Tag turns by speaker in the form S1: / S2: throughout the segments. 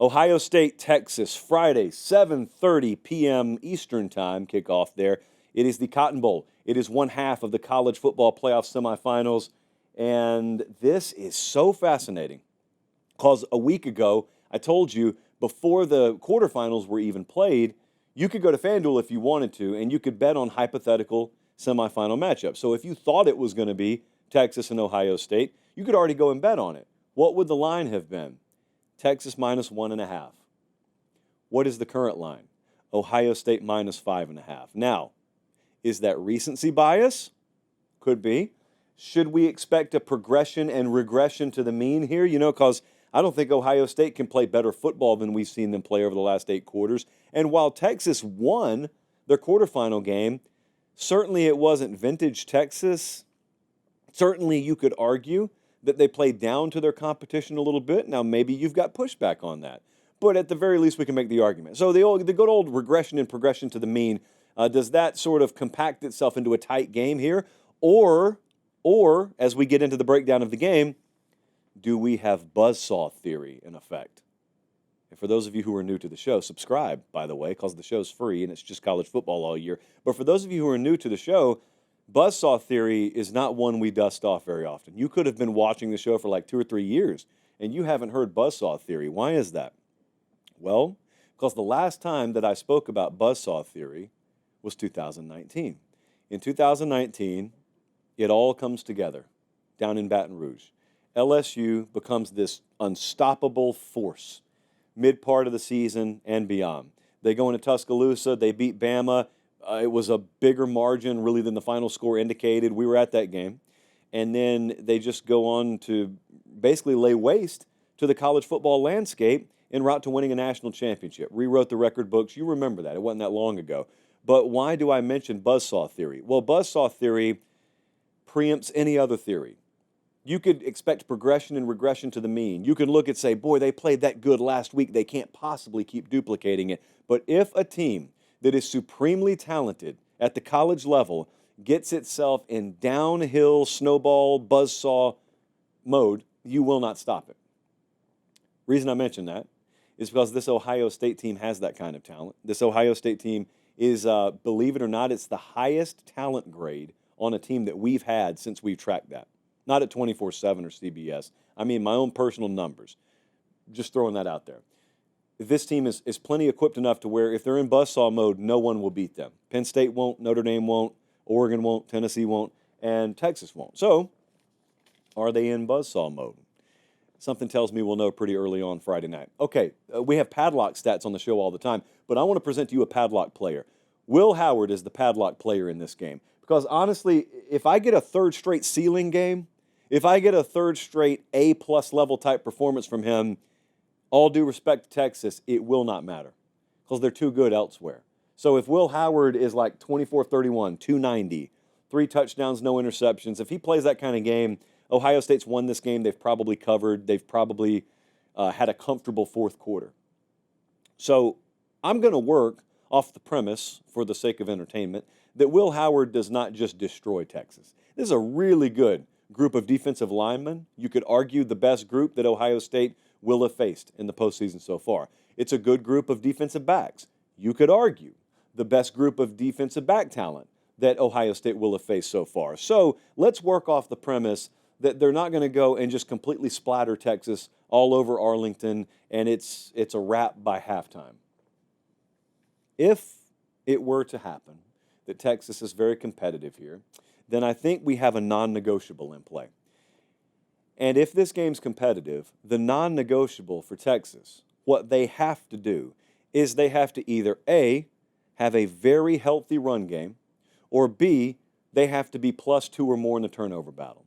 S1: Ohio State, Texas, Friday, 7:30 p.m. Eastern Time, kickoff there. It is the Cotton Bowl. It is one half of the college football playoff semifinals, and this is so fascinating because a week ago, I told you before the quarterfinals were even played, you could go to FanDuel if you wanted to, and you could bet on hypothetical semifinal matchups. So if you thought it was going to be Texas and Ohio State, you could already go and bet on it. What would the line have been? Texas minus 1.5. What is the current line? Ohio State minus 5.5. Now, is that recency bias? Could be. Should we expect a progression and regression to the mean here? Because I don't think Ohio State can play better football than we've seen them play over the last 8 quarters. And while Texas won their quarterfinal game, certainly it wasn't vintage Texas. Certainly you could argue that they played down to their competition a little bit. Now, maybe you've got pushback on that. But at the very least, we can make the argument. So the good old regression and progression to the mean, does that sort of compact itself into a tight game here? Or, as we get into the breakdown of the game, do we have buzzsaw theory in effect? And for those of you who are new to the show, subscribe, by the way, because the show's free and it's just college football all year. But for those of you who are new to the show, buzzsaw theory is not one we dust off very often. You could have been watching the show for like 2 or 3 years, and you haven't heard buzzsaw theory. Why is that? Well, because the last time that I spoke about buzzsaw theory was 2019. In 2019, it all comes together down in Baton Rouge. LSU becomes this unstoppable force mid-part of the season and beyond. They go into Tuscaloosa. They beat Bama. It was a bigger margin, really, than the final score indicated. We were at that game. And then they just go on to basically lay waste to the college football landscape en route to winning a national championship. Rewrote the record books. You remember that. It wasn't that long ago. But why do I mention buzzsaw theory? Well, buzzsaw theory preempts any other theory. You could expect progression and regression to the mean. You could look and say, boy, they played that good last week. They can't possibly keep duplicating it. But if a team that is supremely talented at the college level gets itself in downhill snowball buzzsaw mode, you will not stop it. Reason I mention that is because this Ohio State team has that kind of talent. This Ohio State team is, believe it or not, it's the highest talent grade on a team that we've had since we've tracked that. Not at 24/7 or CBS. I mean my own personal numbers. Just throwing that out there. This team is plenty equipped enough to where if they're in buzzsaw mode, no one will beat them. Penn State won't, Notre Dame won't, Oregon won't, Tennessee won't, and Texas won't. So, are they in buzzsaw mode? Something tells me we'll know pretty early on Friday night. Okay, we have padlock stats on the show all the time, but I want to present to you a padlock player. Will Howard is the padlock player in this game. Because honestly, if I get a third straight ceiling game, if I get a third straight A-plus level type performance from him, all due respect to Texas, it will not matter because they're too good elsewhere. So if Will Howard is like 24-31, 290, 3 touchdowns, no interceptions, if he plays that kind of game, Ohio State's won this game. They've probably covered. They've probably had a comfortable fourth quarter. So I'm going to work off the premise, for the sake of entertainment, that Will Howard does not just destroy Texas. This is a really good group of defensive linemen. You could argue the best group that Ohio State will have faced in the postseason so far. It's a good group of defensive backs. You could argue the best group of defensive back talent that Ohio State will have faced so far. So let's work off the premise that they're not going to go and just completely splatter Texas all over Arlington, and it's a wrap by halftime. If it were to happen that Texas is very competitive here, then I think we have a non-negotiable in play. And if this game's competitive, the non-negotiable for Texas, what they have to do is they have to either A, have a very healthy run game, or B, they have to be +2 or more in the turnover battle.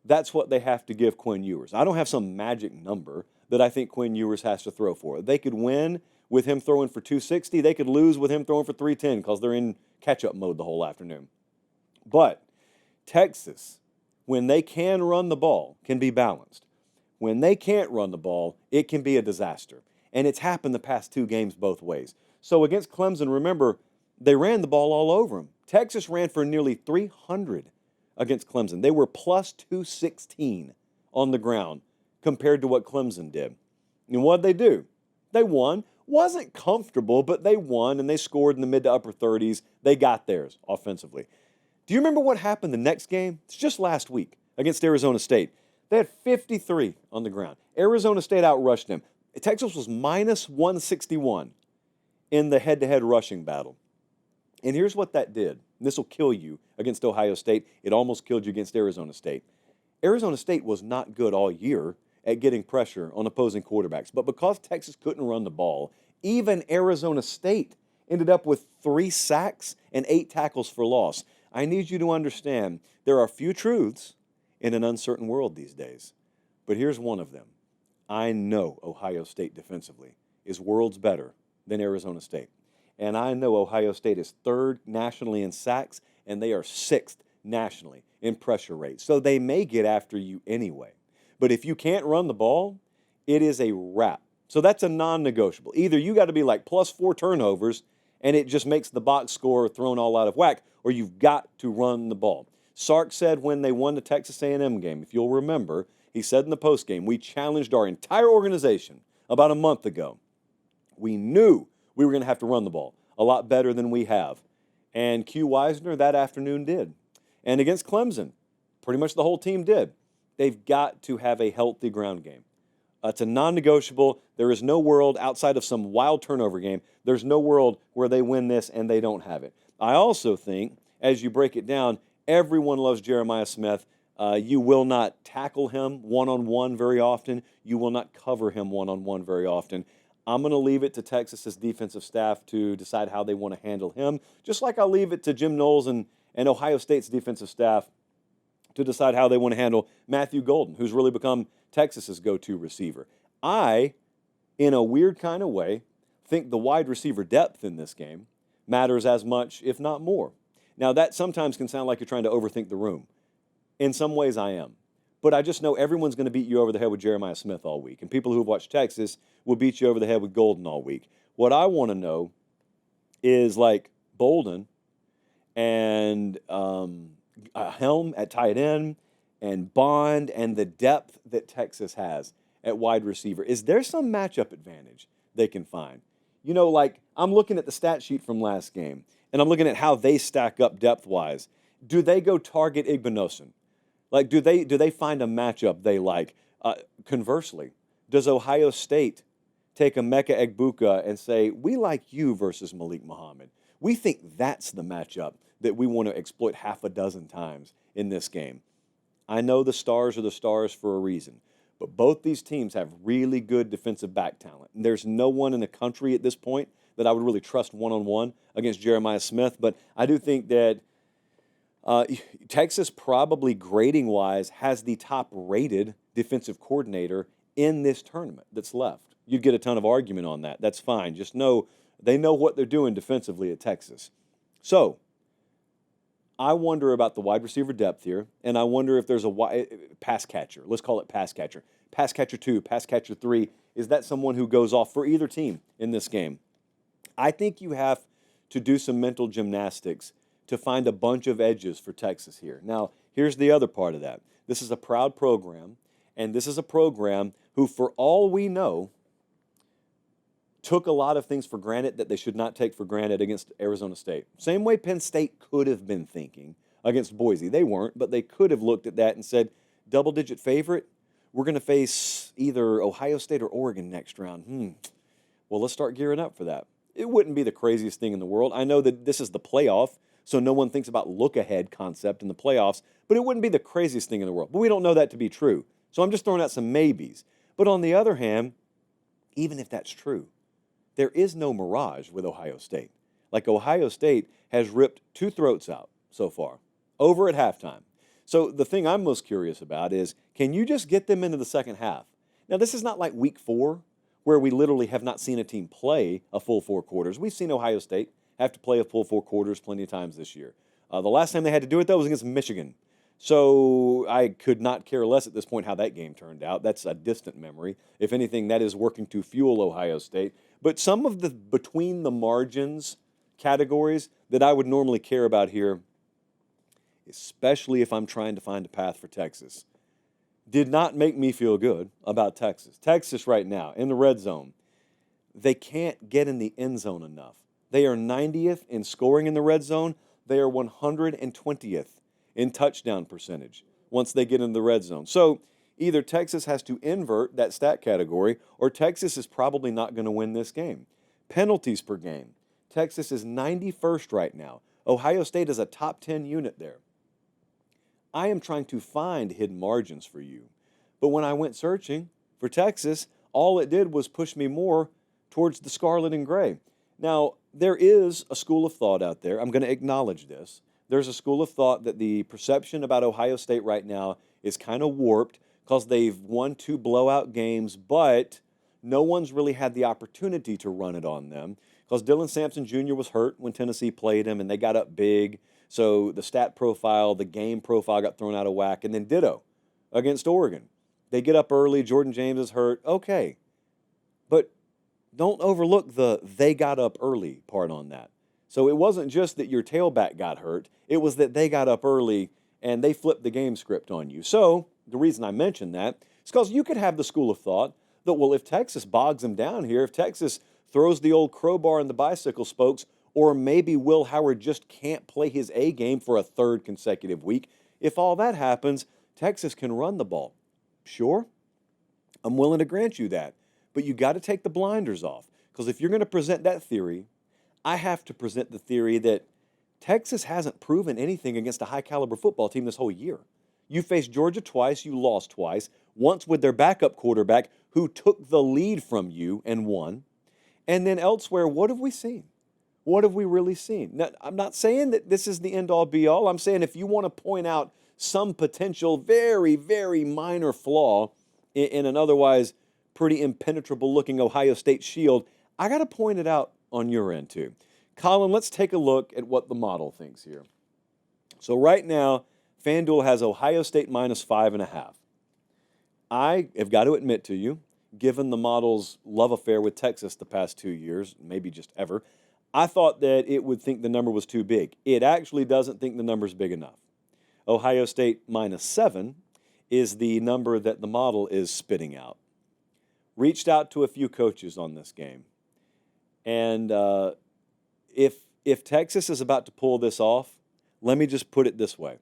S1: That's what they have to give Quinn Ewers. I don't have some magic number that I think Quinn Ewers has to throw for. They could win with him throwing for 260. They could lose with him throwing for 310 because they're in catch-up mode the whole afternoon. But Texas, when they can run the ball, can be balanced. When they can't run the ball, it can be a disaster. And it's happened the past 2 games both ways. So against Clemson, remember, they ran the ball all over them. Texas ran for nearly 300 against Clemson. They were +216 on the ground compared to what Clemson did. And what did they do? They won. Wasn't comfortable, but they won, and they scored in the mid to upper 30s. They got theirs offensively. Do you remember what happened the next game? It's just last week against Arizona State. They had 53 on the ground. Arizona State outrushed them. Texas was minus 161 in the head-to-head rushing battle. And here's what that did. This will kill you against Ohio State. It almost killed you against Arizona State. Arizona State was not good all year at getting pressure on opposing quarterbacks. But because Texas couldn't run the ball, even Arizona State ended up with 3 sacks and 8 tackles for loss. I need you to understand there are few truths in an uncertain world these days. But here's one of them. I know Ohio State defensively is worlds better than Arizona State. And I know Ohio State is 3rd nationally in sacks, and they are 6th nationally in pressure rate. So they may get after you anyway. But if you can't run the ball, it is a wrap. So that's a non-negotiable. Either you got to be like plus 4 turnovers, and it just makes the box score thrown all out of whack, or you've got to run the ball. Sark said when they won the Texas A&M game, if you'll remember, he said in the postgame, we challenged our entire organization about a month ago. We knew we were going to have to run the ball a lot better than we have. And Q Wisner that afternoon did. And against Clemson, pretty much the whole team did. They've got to have a healthy ground game. It's a non-negotiable. There is no world outside of some wild turnover game. There's no world where they win this and they don't have it. I also think, as you break it down, everyone loves Jeremiah Smith. You will not tackle him one-on-one very often. You will not cover him one-on-one very often. I'm going to leave it to Texas's defensive staff to decide how they want to handle him, just like I'll leave it to Jim Knowles and Ohio State's defensive staff to decide how they want to handle Matthew Golden, who's really become Texas's go-to receiver. I, in a weird kind of way, think the wide receiver depth in this game matters as much, if not more. Now, that sometimes can sound like you're trying to overthink the room. In some ways, I am. But I just know everyone's going to beat you over the head with Jeremiah Smith all week. And people who have watched Texas will beat you over the head with Golden all week. What I want to know is like Bolden and Helm at tight end and Bond and the depth that Texas has at wide receiver. Is there some matchup advantage they can find? You know, like I'm looking at the stat sheet from last game, and I'm looking at how they stack up depth-wise. Do they go target Igbinosun? Like, do they find a matchup they like? Conversely, does Ohio State take a Emeka Egbuka and say, we like you versus Malik Muhammad? We think that's the matchup that we want to exploit half a dozen times in this game. I know the stars are the stars for a reason, but both these teams have really good defensive back talent. And there's no one in the country at this point that I would really trust one-on-one against Jeremiah Smith, but I do think that Texas probably grading-wise has the top-rated defensive coordinator in this tournament that's left. You'd get a ton of argument on that. That's fine. Just know they know what they're doing defensively at Texas. So I wonder about the wide receiver depth here, and I wonder if there's a pass catcher. Let's call it pass catcher. Pass catcher 2, pass catcher 3. Is that someone who goes off for either team in this game? I think you have to do some mental gymnastics to find a bunch of edges for Texas here. Now, here's the other part of that. This is a proud program, and this is a program who, for all we know, took a lot of things for granted that they should not take for granted against Arizona State. Same way Penn State could have been thinking against Boise. They weren't, but they could have looked at that and said, double-digit favorite, we're going to face either Ohio State or Oregon next round. Well, let's start gearing up for that. It wouldn't be the craziest thing in the world. I know that this is the playoff, so no one thinks about look-ahead concept in the playoffs, but it wouldn't be the craziest thing in the world. But we don't know that to be true. So I'm just throwing out some maybes. But on the other hand, even if that's true, there is no mirage with Ohio State. Like Ohio State has ripped 2 throats out so far, over at halftime. So the thing I'm most curious about is, can you just get them into the second half? Now, this is not like week 4, where we literally have not seen a team play a full 4 quarters. We've seen Ohio State have to play a full 4 quarters plenty of times this year. The last time they had to do it, though, was against Michigan. So I could not care less at this point how that game turned out. That's a distant memory. If anything, that is working to fuel Ohio State. But some of the between the margins categories that I would normally care about here, especially if I'm trying to find a path for Texas, did not make me feel good about Texas. Texas right now in the red zone, they can't get in the end zone enough. They are 90th in scoring in the red zone. They are 120th in touchdown percentage once they get in the red zone. So either Texas has to invert that stat category, or Texas is probably not going to win this game. Penalties per game. Texas is 91st right now. Ohio State is a top 10 unit there. I am trying to find hidden margins for you. But when I went searching for Texas, all it did was push me more towards the scarlet and gray. Now, there is a school of thought out there. I'm going to acknowledge this. There's a school of thought that the perception about Ohio State right now is kind of warped because they've won 2 blowout games, but no one's really had the opportunity to run it on them because Dylan Sampson Jr. was hurt when Tennessee played him, and they got up big. So the stat profile, the game profile got thrown out of whack, and then ditto against Oregon. They get up early. Jordan James is hurt. Okay. But don't overlook the they got up early part on that. So it wasn't just that your tailback got hurt. It was that they got up early and they flipped the game script on you. So the reason I mention that is because you could have the school of thought that, well, if Texas bogs them down here, if Texas throws the old crowbar in the bicycle spokes, or maybe Will Howard just can't play his A game for a 3rd consecutive week, if all that happens, Texas can run the ball. Sure, I'm willing to grant you that. But you got to take the blinders off. Because if you're going to present that theory, I have to present the theory that Texas hasn't proven anything against a high-caliber football team this whole year. You faced Georgia twice, you lost twice, once with their backup quarterback who took the lead from you and won. And then elsewhere, what have we seen? What have we really seen? Now, I'm not saying that this is the end-all, be-all. I'm saying if you want to point out some potential very, very minor flaw in an otherwise pretty impenetrable-looking Ohio State shield, I got to point it out on your end too. Colin, let's take a look at what the model thinks here. So right now, FanDuel has Ohio State minus 5.5. I have got to admit to you, given the model's love affair with Texas the past 2 years, maybe just ever, I thought that it would think the number was too big. It actually doesn't think the number's big enough. Ohio State minus 7 is the number that the model is spitting out. Reached out to a few coaches on this game. And if Texas is about to pull this off, let me just put it this way.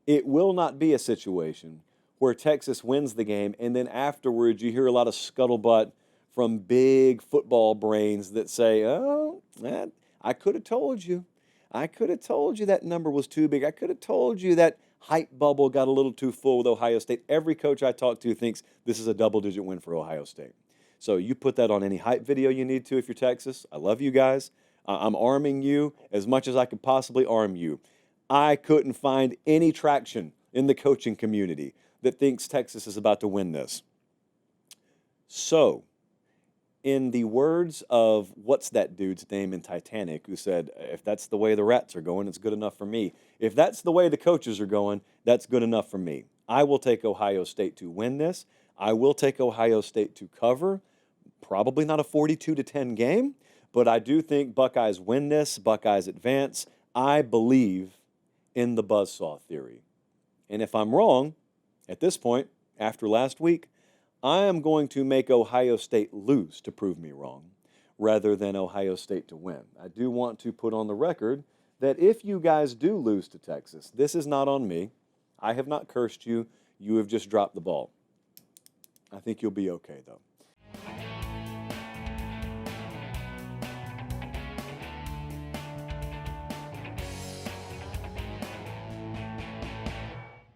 S1: It will not be a situation where Texas wins the game and then afterwards you hear a lot of scuttlebutt from big football brains that say, oh, man, I could have told you. I could have told you that number was too big. I could have told you that hype bubble got a little too full with Ohio State. Every coach I talk to thinks this is a double-digit win for Ohio State. So you put that on any hype video you need to if you're Texas. I love you guys. I'm arming you as much as I could possibly arm you. I couldn't find any traction in the coaching community that thinks Texas is about to win this. So, in the words of what's that dude's name in Titanic who said, if that's the way the rats are going, it's good enough for me. If that's the way the coaches are going, that's good enough for me. I will take Ohio State to win this. I will take Ohio State to cover. Probably not a 42-10 game, but I do think Buckeyes win this. Buckeyes advance. I believe in the buzzsaw theory. And if I'm wrong, at this point, after last week, I am going to make Ohio State lose to prove me wrong, rather than Ohio State to win. I do want to put on the record that if you guys do lose to Texas, this is not on me. I have not cursed you. You have just dropped the ball. I think you'll be okay, though.